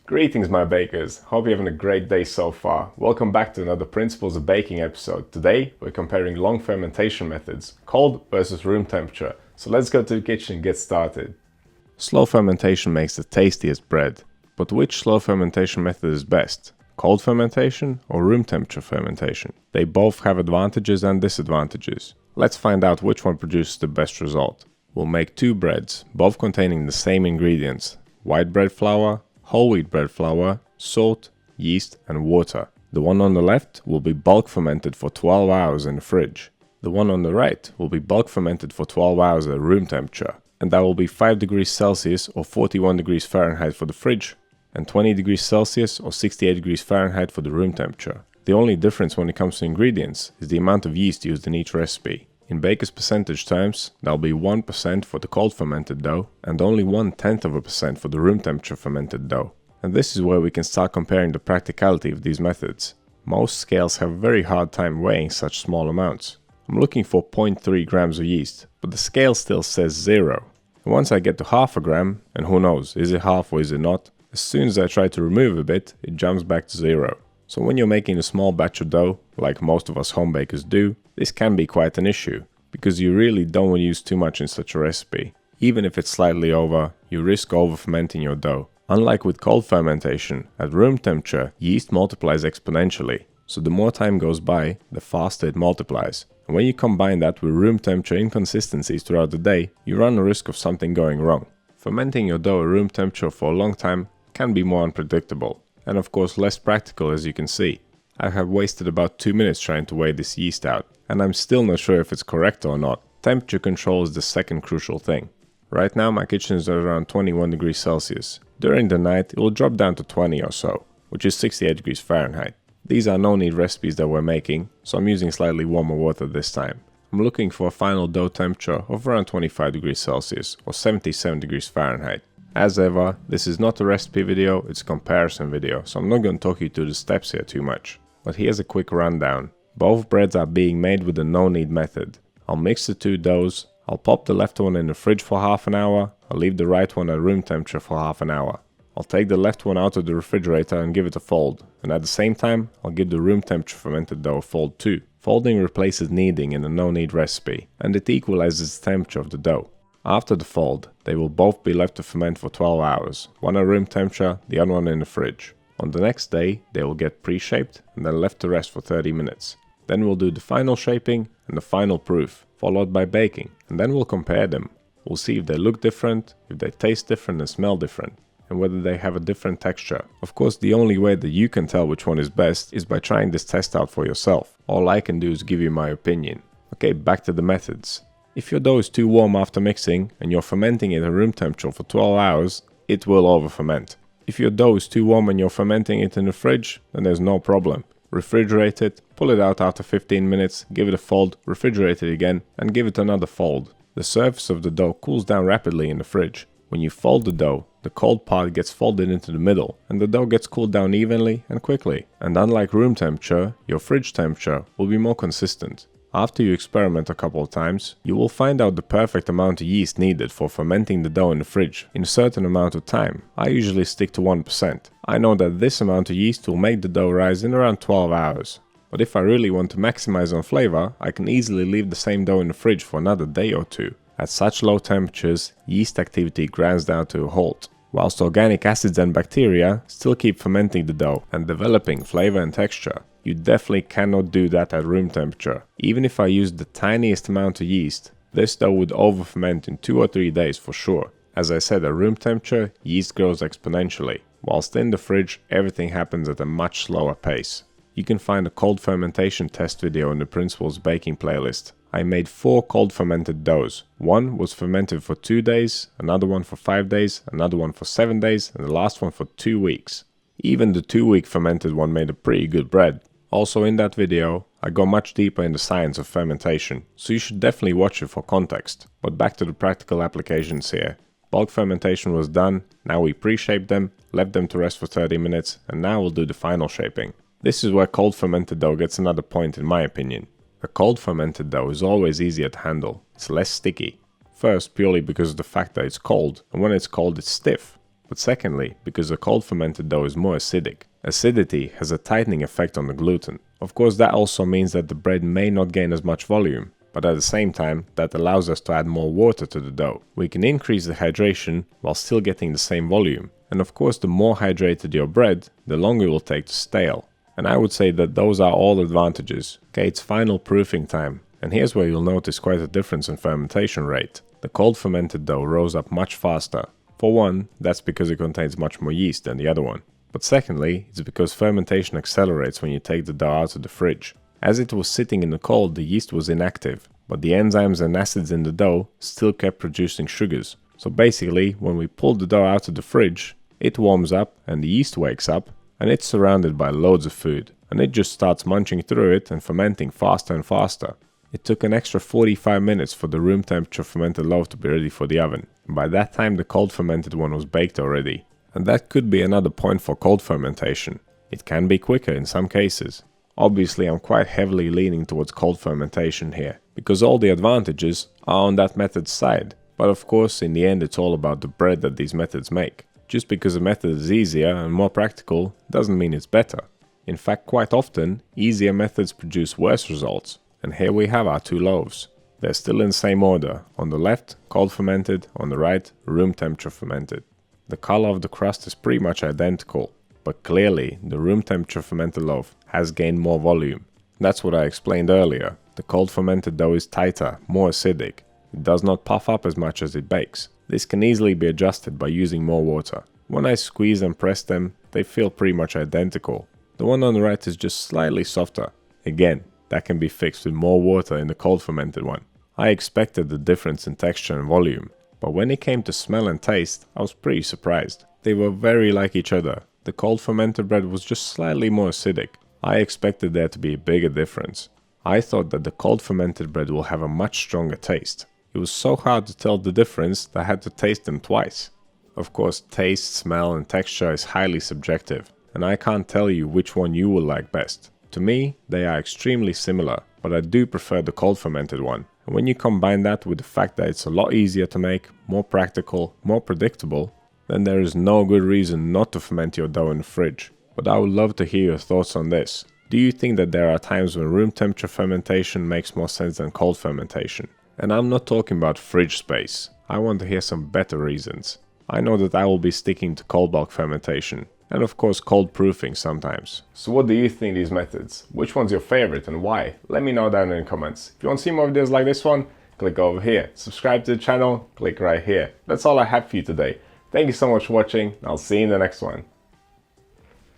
Greetings my bakers, hope you're having a great day so far. Welcome back to another Principles of Baking episode. Today we're comparing long fermentation methods, cold versus room temperature. So let's go to the kitchen and get started. Slow fermentation makes the tastiest bread. But which slow fermentation method is best? Cold fermentation or room temperature fermentation? They both have advantages and disadvantages. Let's find out which one produces the best result. We'll make two breads, both containing the same ingredients: white bread flour, whole wheat bread flour, salt, yeast and water. The one on the left will be bulk fermented for 12 hours in the fridge. The one on the right will be bulk fermented for 12 hours at room temperature. And that will be 5 degrees Celsius or 41 degrees Fahrenheit for the fridge, and 20 degrees Celsius or 68 degrees Fahrenheit for the room temperature. The only difference when it comes to ingredients is the amount of yeast used in each recipe. In baker's percentage terms, that'll be 1% for the cold fermented dough and only 0.1% for the room temperature fermented dough. And this is where we can start comparing the practicality of these methods. Most scales have a very hard time weighing such small amounts. I'm looking for 0.3 grams of yeast, but the scale still says 0. And once I get to half a gram, and who knows, is it half or is it not, as soon as I try to remove a bit, it jumps back to 0. So when you're making a small batch of dough, like most of us home bakers do, this can be quite an issue, because you really don't want to use too much in such a recipe. Even if it's slightly over, you risk over fermenting your dough. Unlike with cold fermentation, at room temperature, yeast multiplies exponentially, so the more time goes by, the faster it multiplies. And when you combine that with room temperature inconsistencies throughout the day, you run a risk of something going wrong. Fermenting your dough at room temperature for a long time can be more unpredictable, and of course less practical, as you can see. I have wasted about 2 minutes trying to weigh this yeast out, and I'm still not sure if it's correct or not. Temperature control is the second crucial thing. Right now my kitchen is at around 21 degrees Celsius. During the night it will drop down to 20 or so, which is 68 degrees Fahrenheit. These are no-knead recipes that we're making, so I'm using slightly warmer water this time. I'm looking for a final dough temperature of around 25 degrees Celsius or 77 degrees Fahrenheit. As ever, this is not a recipe video, it's a comparison video, so I'm not going to talk you through the steps here too much. But here's a quick rundown. Both breads are being made with the no-knead method. I'll mix the two doughs, I'll pop the left one in the fridge for half an hour, I'll leave the right one at room temperature for half an hour. I'll take the left one out of the refrigerator and give it a fold, and at the same time, I'll give the room temperature fermented dough a fold too. Folding replaces kneading in a no-knead recipe, and it equalizes the temperature of the dough. After the fold, they will both be left to ferment for 12 hours, one at room temperature, the other one in the fridge. On the next day, they will get pre-shaped and then left to rest for 30 minutes. Then we'll do the final shaping and the final proof, followed by baking, and then we'll compare them. We'll see if they look different, if they taste different and smell different, and whether they have a different texture. Of course, the only way that you can tell which one is best is by trying this test out for yourself. All I can do is give you my opinion. Okay, back to the methods. If your dough is too warm after mixing and you're fermenting it at room temperature for 12 hours, it will over-ferment. If your dough is too warm and you're fermenting it in the fridge, then there's no problem. Refrigerate it, pull it out after 15 minutes, give it a fold, refrigerate it again, and give it another fold. The surface of the dough cools down rapidly in the fridge. When you fold the dough, the cold part gets folded into the middle, and the dough gets cooled down evenly and quickly. And unlike room temperature, your fridge temperature will be more consistent. After you experiment a couple of times, you will find out the perfect amount of yeast needed for fermenting the dough in the fridge in a certain amount of time. I usually stick to 1%. I know that this amount of yeast will make the dough rise in around 12 hours. But if I really want to maximize on flavor, I can easily leave the same dough in the fridge for another day or two. At such low temperatures, yeast activity grinds down to a halt, whilst organic acids and bacteria still keep fermenting the dough and developing flavor and texture. You definitely cannot do that at room temperature. Even if I used the tiniest amount of yeast, this dough would over-ferment in 2 or 3 days for sure. As I said, at room temperature, yeast grows exponentially, whilst in the fridge, everything happens at a much slower pace. You can find a cold fermentation test video in the Principles Baking playlist. I made 4 cold fermented doughs. One was fermented for 2 days, another one for 5 days, another one for 7 days, and the last one for 2 weeks. Even the 2-week fermented one made a pretty good bread. Also in that video, I go much deeper in the science of fermentation, so you should definitely watch it for context. But back to the practical applications here. Bulk fermentation was done, now we pre-shaped them, left them to rest for 30 minutes, and now we'll do the final shaping. This is where cold fermented dough gets another point in my opinion. A cold fermented dough is always easier to handle, it's less sticky. First, purely because of the fact that it's cold, and when it's cold it's stiff. but secondly, because the cold fermented dough is more acidic. Acidity has a tightening effect on the gluten. Of course, that also means that the bread may not gain as much volume, but at the same time, that allows us to add more water to the dough. We can increase the hydration while still getting the same volume. And of course, the more hydrated your bread, the longer it will take to stale. And I would say that those are all advantages. Okay, it's final proofing time. And here's where you'll notice quite a difference in fermentation rate. The cold fermented dough rose up much faster. For one, that's because it contains much more yeast than the other one. But secondly, it's because fermentation accelerates when you take the dough out of the fridge. As it was sitting in the cold, the yeast was inactive, but the enzymes and acids in the dough still kept producing sugars. So basically, when we pull the dough out of the fridge, it warms up and the yeast wakes up, and it's surrounded by loads of food, and it just starts munching through it and fermenting faster and faster. It took an extra 45 minutes for the room temperature fermented loaf to be ready for the oven, and by that time the cold fermented one was baked already. And that could be another point for cold fermentation. It can be quicker in some cases. Obviously, I'm quite heavily leaning towards cold fermentation here, because all the advantages are on that method's side. But of course, in the end, it's all about the bread that these methods make. Just because a method is easier and more practical doesn't mean it's better. In fact, quite often, easier methods produce worse results. And here we have our two loaves. They're still in the same order. On the left, cold fermented, on the right, room temperature fermented. The color of the crust is pretty much identical, but clearly the room temperature fermented loaf has gained more volume. That's what I explained earlier. The cold fermented dough is tighter, more acidic. It does not puff up as much as it bakes. This can easily be adjusted by using more water. When I squeeze and press them, they feel pretty much identical. The one on the right is just slightly softer. Again, that can be fixed with more water in the cold fermented one. I expected the difference in texture and volume, but when it came to smell and taste, I was pretty surprised. They were very like each other. The cold fermented bread was just slightly more acidic. I expected there to be a bigger difference. I thought that the cold fermented bread will have a much stronger taste. It was so hard to tell the difference that I had to taste them twice. Of course, taste, smell and texture is highly subjective, and I can't tell you which one you will like best. To me, they are extremely similar, but I do prefer the cold fermented one. And when you combine that with the fact that it's a lot easier to make, more practical, more predictable, then there is no good reason not to ferment your dough in the fridge. But I would love to hear your thoughts on this. Do you think that there are times when room temperature fermentation makes more sense than cold fermentation? And I'm not talking about fridge space. I want to hear some better reasons. I know that I will be sticking to cold bulk fermentation. And of course cold proofing sometimes. So what do you think of these methods? Which one's your favorite and why? Let me know down in the comments. If you want to see more videos like this one, click over here. Subscribe to the channel, click right here. That's all I have for you today. Thank you so much for watching, and I'll see you in the next one.